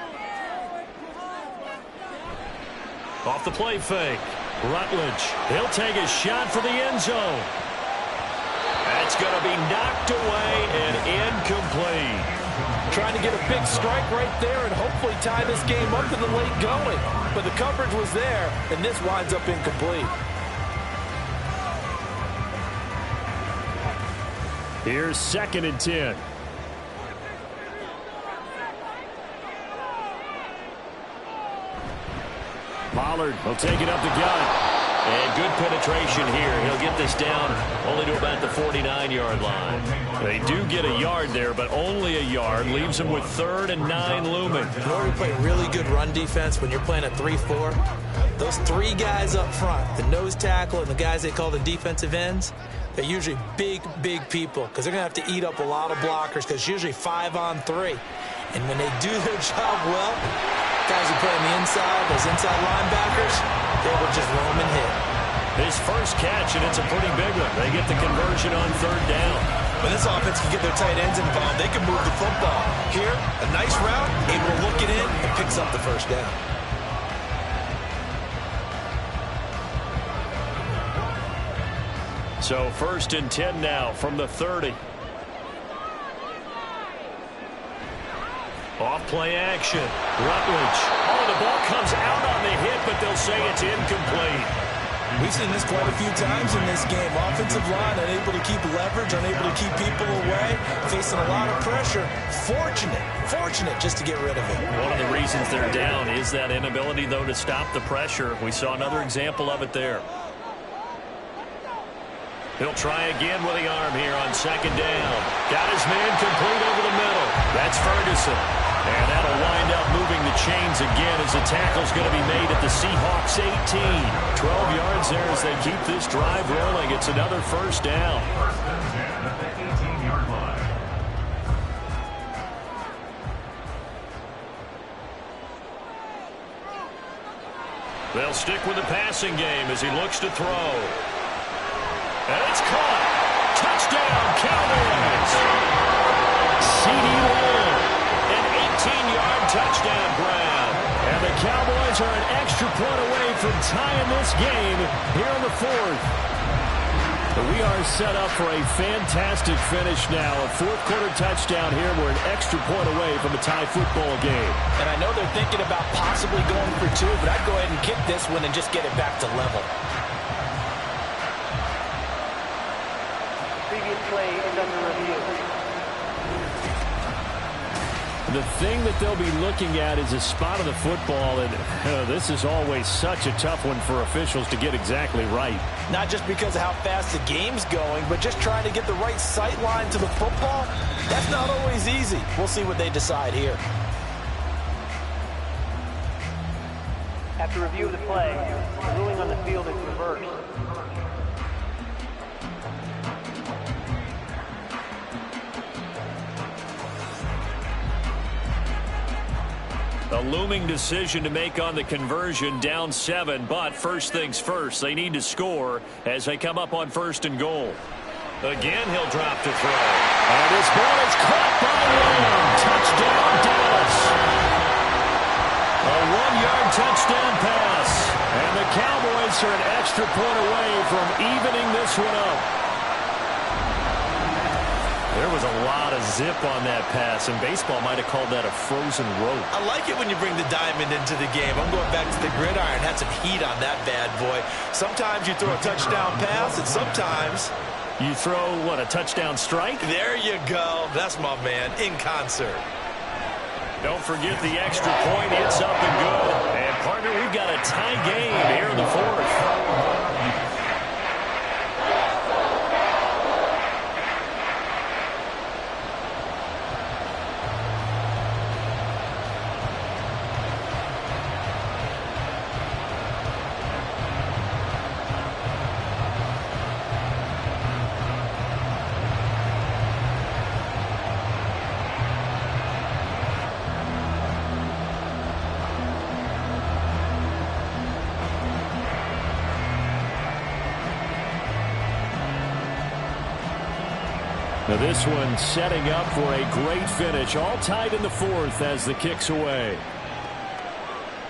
Off the play fake. Rutledge. He'll take a shot for the end zone. That's going to be knocked away and incomplete. Trying to get a big strike right there and hopefully tie this game up to the late going. But the coverage was there, and this winds up incomplete. Here's 2nd and 10. Pollard will take it up the gut. And good penetration here. He'll get this down only to about the 49-yard line. They do get a yard there, but only a yard. Leaves them with 3rd and 9 looming. In order to play really good run defense when you're playing a 3-4, those 3 guys up front, the nose tackle and the guys they call the defensive ends, they're usually big, big people because they're going to have to eat up a lot of blockers because it's usually 5 on 3. And when they do their job well, guys who play on the inside, those inside linebackers, they will just roam and hit. His first catch, and it's a pretty big one. They get the conversion on 3rd down. When this offense can get their tight ends involved, they can move the football. Here, a nice route, able to look it in, and picks up the first down. So 1st and 10 now from the 30. Off play action. Rutledge. Oh, the ball comes out on the hit, but they'll say it's incomplete. We've seen this quite a few times in this game. Offensive line unable to keep leverage, unable to keep people away, facing a lot of pressure. Fortunate just to get rid of it. One of the reasons they're down is that inability, though, to stop the pressure. We saw another example of it there. He'll try again with the arm here on 2nd down. Got his man complete over the middle. That's Ferguson. And that'll wind up moving the chains again as the tackle's going to be made at the Seahawks 18. 12 yards there as they keep this drive rolling. It's another first down. 1st and 10 at the 18-yard line. They'll stick with the passing game as he looks to throw. And it's caught. Touchdown, Cowboys. C.D. Lamb, an 18-yard touchdown grab. And the Cowboys are an extra point away from tying this game here in the 4th. But we are set up for a fantastic finish now. A fourth-quarter touchdown here. We're an extra point away from a tie football game. And I know they're thinking about possibly going for two, but I'd go ahead and kick this one and just get it back to level. Previous play is under review. The thing that they'll be looking at is a spot of the football, and this is always such a tough one for officials to get exactly right. Not just because of how fast the game's going, but just trying to get the right sight line to the football. That's not always easy. We'll see what they decide here. After review of the play, the ruling on the field is reversed. A looming decision to make on the conversion, down 7, but first things first, they need to score as they come up on 1st and goal. Again, he'll drop to throw. And this ball is caught by Lamb. Touchdown, Dallas. A 1-yard touchdown pass. And the Cowboys are an extra point away from evening this one up. There was a lot of zip on that pass, and baseball might have called that a frozen rope. I like it when you bring the diamond into the game. I'm going back to the gridiron. Had some heat on that bad boy. Sometimes you throw a touchdown pass, and sometimes you throw, what, a touchdown strike? There you go. That's my man, in concert. Don't forget the extra point. It's up and good. And, partner, we've got a tie game here in the 4th. Now this one setting up for a great finish. All tied in the 4th as the kick's away.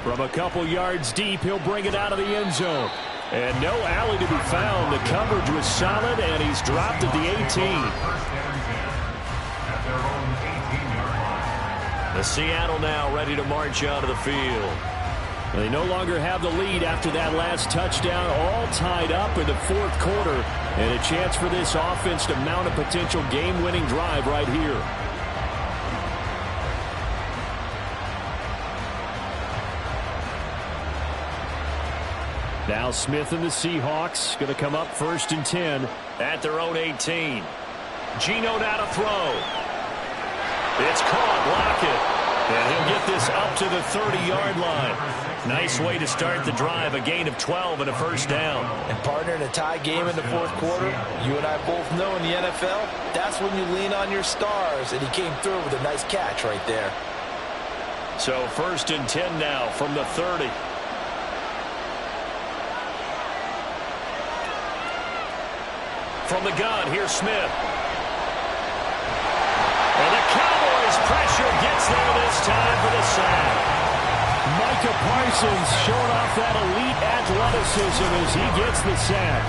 From a couple yards deep, he'll bring it out of the end zone. And no alley to be found. The coverage was solid, and he's dropped at the 18. The Seattle now ready to march out of the field. They no longer have the lead after that last touchdown, all tied up in the 4th quarter, and a chance for this offense to mount a potential game-winning drive right here. Now Smith and the Seahawks going to come up 1st and 10 at their own 18. Geno now to throw. It's caught, block it. And he'll get this up to the 30-yard line. Nice way to start the drive, a gain of 12 and a first down. And partner, in a tie game in the 4th quarter, you and I both know in the NFL, that's when you lean on your stars, and he came through with a nice catch right there. So 1st and 10 now from the 30. From the gun, here's Smith. And the Cowboys pressure gets there this time for the sack. Micah Parsons showing off that elite athleticism as he gets the sack.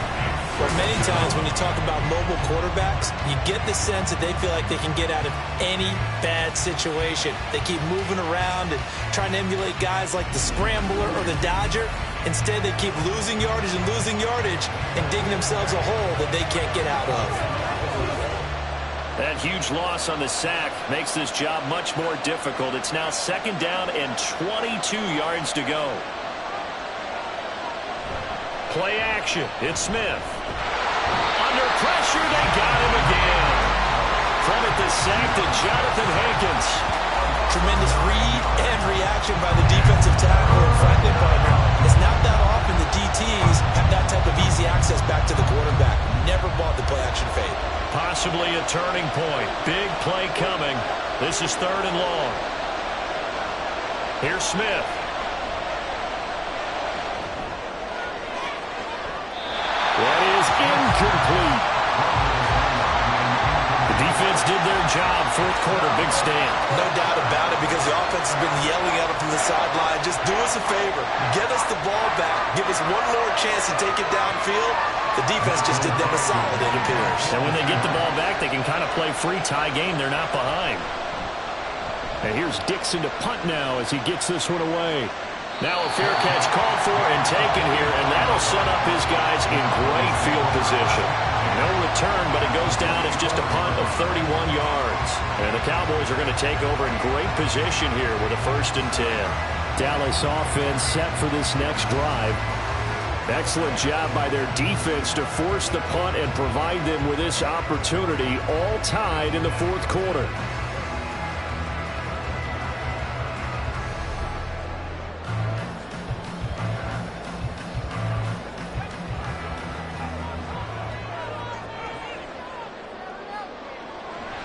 Well, many times when you talk about mobile quarterbacks, you get the sense that they feel like they can get out of any bad situation. They keep moving around and trying to emulate guys like the Scrambler or the Dodger. Instead, they keep losing yardage and digging themselves a hole that they can't get out of. That huge loss on the sack makes this job much more difficult. It's now 2nd down and 22 yards to go. Play action. It's Smith. Under pressure, they got him again. From it, the sack to Jonathan Hankins. Tremendous read and reaction by the defensive tackle. And frankly, partner, it's not that often the DTs have that type of easy access back to the quarterback. Never bought the play action fade. Possibly a turning point. Big play coming. This is 3rd and long. Here's Smith. That is incomplete. Defense did their job. Fourth quarter, big stand. No doubt about it, because the offense has been yelling at them from the sideline. Just do us a favor. Get us the ball back. Give us one more chance to take it downfield. The defense just did them a solid, it appears. And when they get the ball back, they can kind of play free tie game. They're not behind. And here's Dixon to punt now as he gets this one away. Now a fair catch called for and taken here, and that'll set up his guys in great field position. No return, but it goes down as just a punt of 31 yards. And the Cowboys are going to take over in great position here with a 1st and 10. Dallas offense set for this next drive. Excellent job by their defense to force the punt and provide them with this opportunity, all tied in the fourth quarter.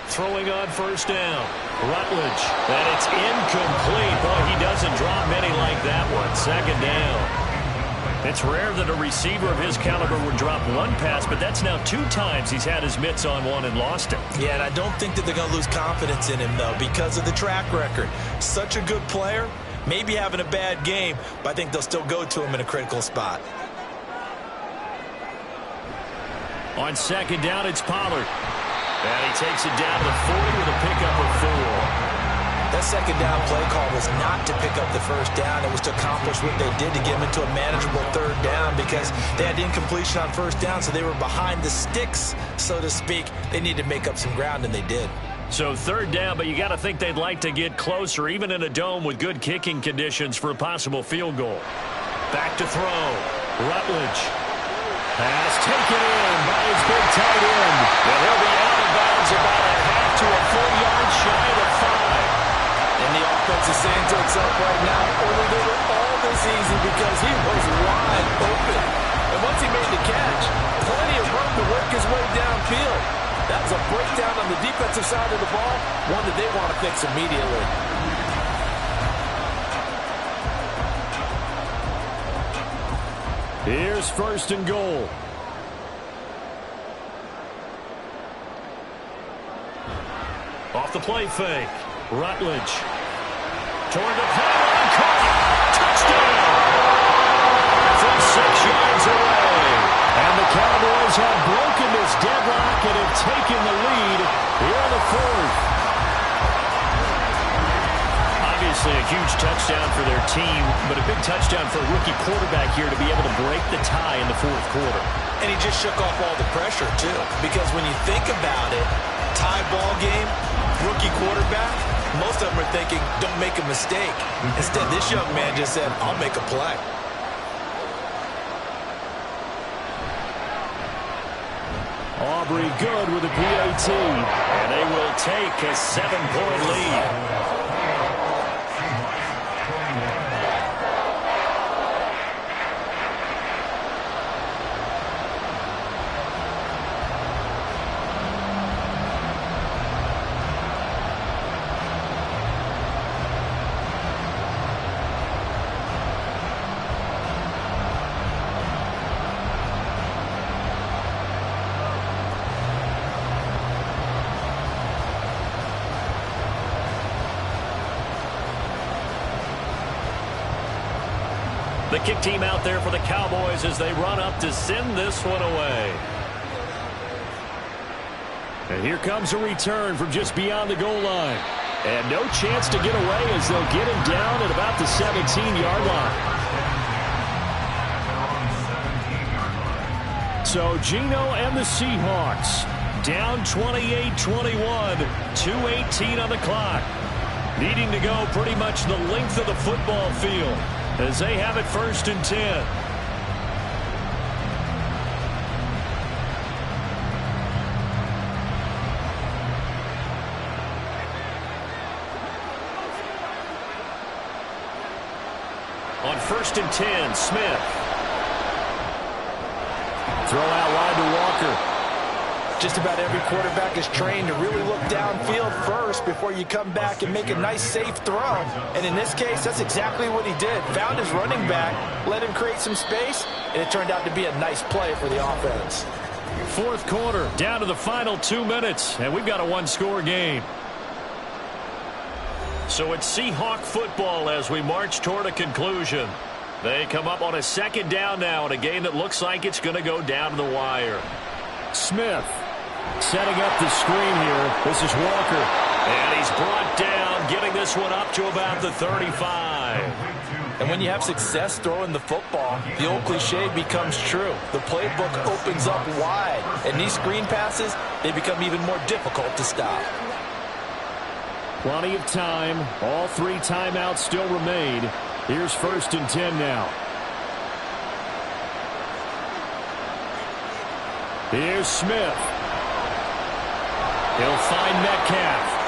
Throwing on 1st down. Rutledge. And it's incomplete. Boy, he doesn't drop many like that one. 2nd down. It's rare that a receiver of his caliber would drop one pass, but that's now 2 times he's had his mitts on one and lost it. Yeah, and I don't think that they're going to lose confidence in him, though, because of the track record. Such a good player, maybe having a bad game, but I think they'll still go to him in a critical spot. On 2nd down, it's Pollard. And he takes it down to the 40 with a pickup of 4. That 2nd down play call was not to pick up the 1st down. It was to accomplish what they did to get him into a manageable 3rd down, because they had incompletion on 1st down, so they were behind the sticks, so to speak. They needed to make up some ground, and they did. So 3rd down, but you got to think they'd like to get closer, even in a dome with good kicking conditions for a possible field goal. Back to throw. Rutledge. Pass taken in by his big tight end. And he'll be out of bounds about a half to a full yard shy of the 5. And the offense is saying to itself right now, only they were all this easy because he was wide open. And once he made the catch, plenty of room to work his way downfield. That was a breakdown on the defensive side of the ball, one that they want to fix immediately. Here's 1st and goal. Off the play fake. Rutledge. Toward the pylon. Caught. Touchdown. From 6 yards away. And the Cowboys have broken this deadlock and have taken the lead here in the 4th. Obviously a huge touchdown for their team, but a big touchdown for a rookie quarterback here to be able to break the tie in the 4th quarter. And he just shook off all the pressure, too. Because when you think about it, tie ball game, rookie quarterback, most of them are thinking, don't make a mistake. Instead, this young man just said, I'll make a play. Aubrey good with a PAT, and they will take a 7-point lead. The kick team out there for the Cowboys as they run up to send this one away. And here comes a return from just beyond the goal line. And no chance to get away as they'll get him down at about the 17-yard line. So Geno and the Seahawks down 28-21, 2:18 on the clock. Needing to go pretty much the length of the football field as they have it 1st and 10. On 1st and 10, Smith. Throw out wide to Walker. Just about every quarterback is trained to really look downfield first before you come back and make a nice, safe throw. And in this case, that's exactly what he did. Found his running back, let him create some space, and it turned out to be a nice play for the offense. Fourth quarter, down to the final 2 minutes, and we've got a one-score game. So it's Seahawk football as we march toward a conclusion. They come up on a second down now in a game that looks like it's going to go down to the wire. Smith setting up the screen here. This is Walker. And he's brought down, getting this one up to about the 35. And when you have success throwing the football, the old cliche becomes true. The playbook opens up wide. And these screen passes, they become even more difficult to stop. Plenty of time. All 3 timeouts still remain. Here's 1st and 10 now. Here's Smith. He'll find Metcalf.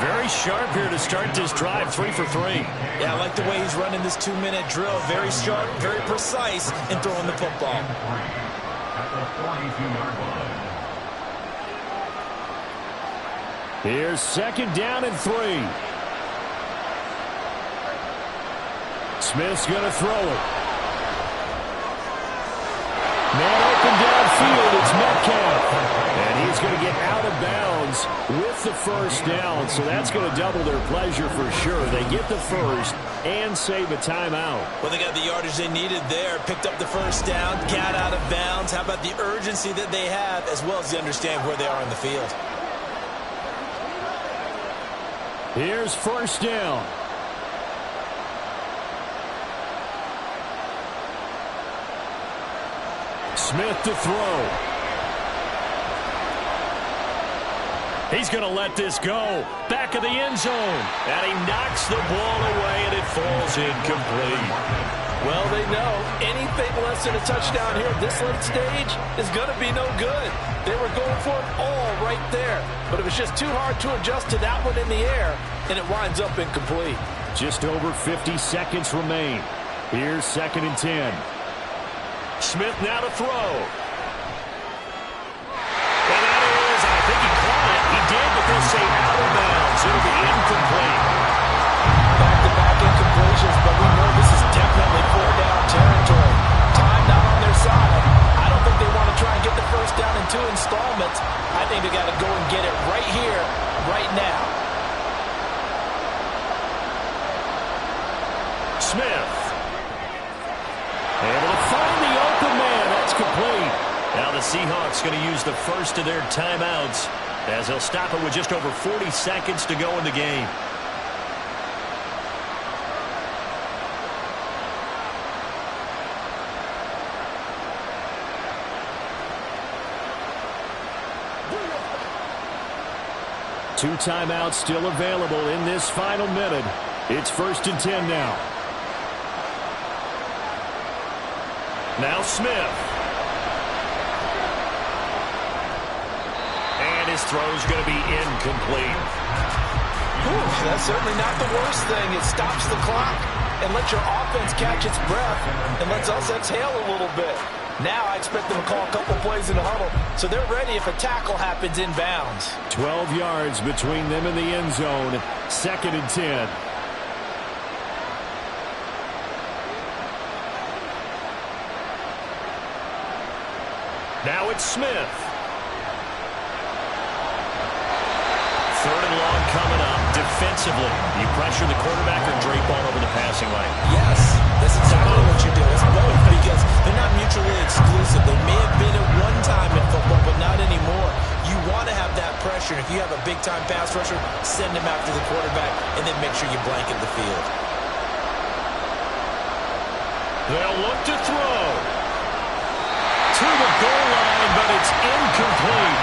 Very sharp here to start this drive, 3 for 3. Yeah, I like the way he's running this 2-minute drill. Very sharp, very precise in throwing the football. At the 42-yard line. Here's 2nd down and 3. Smith's going to throw it. Man open downfield, it's Metcalf. And he's going to get out of bounds with the 1st down, so that's going to double their pleasure for sure. They get the 1st and save a timeout. Well, they got the yardage they needed there, picked up the 1st down, got out of bounds. How about the urgency that they have, as well as they understand where they are in the field? Here's 1st down. Smith to throw. He's going to let this go. Back of the end zone. And he knocks the ball away, and it falls incomplete. Well, they know anything less than a touchdown here at this late stage is going to be no good. They were going for it all right there. But it was just too hard to adjust to that one in the air, and it winds up incomplete. Just over 50 seconds remain. Here's 2nd and 10. Smith now to throw. And that is, I think he caught it. He did, but they'll say out of bounds. It'll be incomplete. Back-to-back incompletions, but we know this is definitely 4-down territory. Time not on their side. I don't think they want to try and get the 1st down in 2 installments. I think they got to go and get it right here, right now. Smith. Able to find the open man. That's complete. Now the Seahawks going to use the 1st of their timeouts as they'll stop it with just over 40 seconds to go in the game. Two timeouts still available in this final minute. It's 1st and 10 now. Now Smith. And his throw's going to be incomplete. That's certainly not the worst thing. It stops the clock and lets your offense catch its breath and lets us exhale a little bit. Now I expect them to call a couple plays in the huddle, so they're ready if a tackle happens inbounds. 12 yards between them and the end zone. 2nd and 10. Now it's Smith. 3rd and long coming up. Defensively, you pressure the quarterback or drape all over the passing lane? Yes, that's exactly what you do. It's both because they're not mutually exclusive. They may have been at one time in football, but not anymore. You want to have that pressure. If you have a big-time pass rusher, send him after the quarterback, and then make sure you blanket the field. They'll look to throw. To the goal line, but it's incomplete.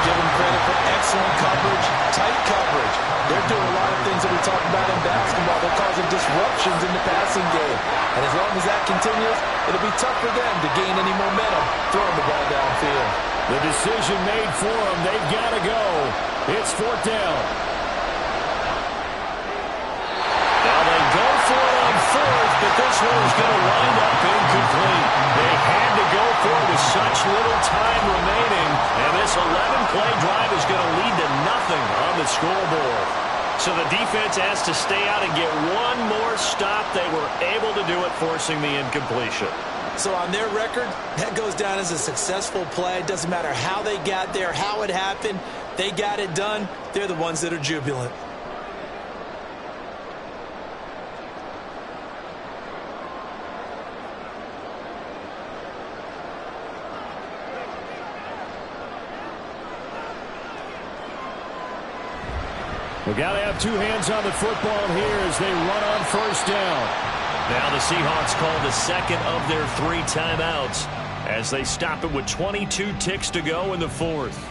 Give them credit for excellent coverage, tight coverage. They're doing a lot of things that we talk about in basketball. They're causing disruptions in the passing game. And as long as that continues, it'll be tough for them to gain any momentum throwing the ball downfield. The decision made for them. They've got to go. It's 4th down. Now they go for it on 4th, but this one is going to wind up incomplete. They had to go for it with such little time remaining, and this 11-play drive is going to lead to nothing on the scoreboard. So the defense has to stay out and get one more stop. They were able to do it, forcing the incompletion. So on their record, that goes down as a successful play. It doesn't matter how they got there, how it happened. They got it done. They're the ones that are jubilant. We got to have two hands on the football here as they run on first down. Now the Seahawks call the second of their 3 timeouts as they stop it with 22 ticks to go in the fourth.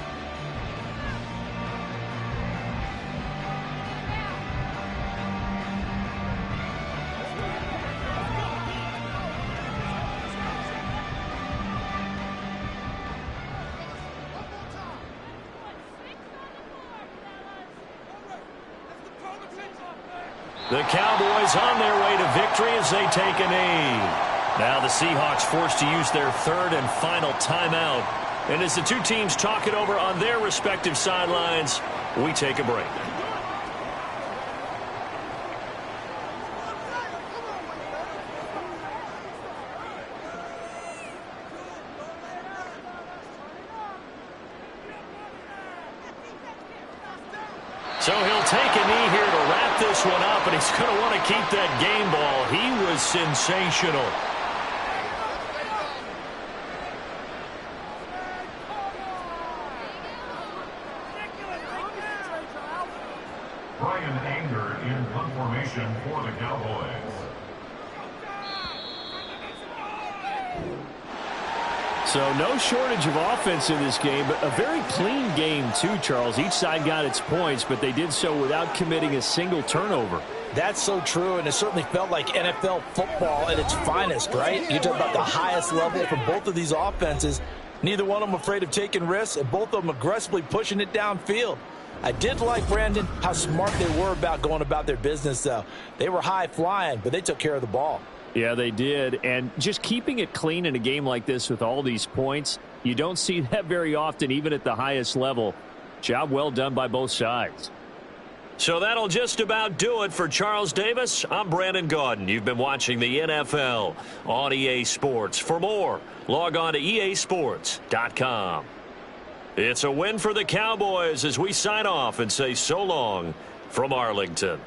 The Cowboys on their way to victory as they take a knee. Now the Seahawks forced to use their 3rd and final timeout. And as the two teams talk it over on their respective sidelines, we take a break. So he'll take a knee here to wrap this one up, and he's going to want to keep that game ball. He was sensational. Brian Anger in punt formation for the Cowboys. So no shortage of offense in this game, but a very clean game too, Charles. Each side got its points, but they did so without committing a single turnover. That's so true, and it certainly felt like NFL football at its finest, right? You talk about the highest level for both of these offenses. Neither one of them afraid of taking risks, and both of them aggressively pushing it downfield. I did like, Brandon, how smart they were about going about their business, though. They were high flying, but they took care of the ball. Yeah, they did. And just keeping it clean in a game like this with all these points, you don't see that very often, even at the highest level. Job well done by both sides. So that'll just about do it for Charles Davis. I'm Brandon Gaudin. You've been watching the NFL on EA Sports. For more, log on to easports.com. It's a win for the Cowboys as we sign off and say so long from Arlington.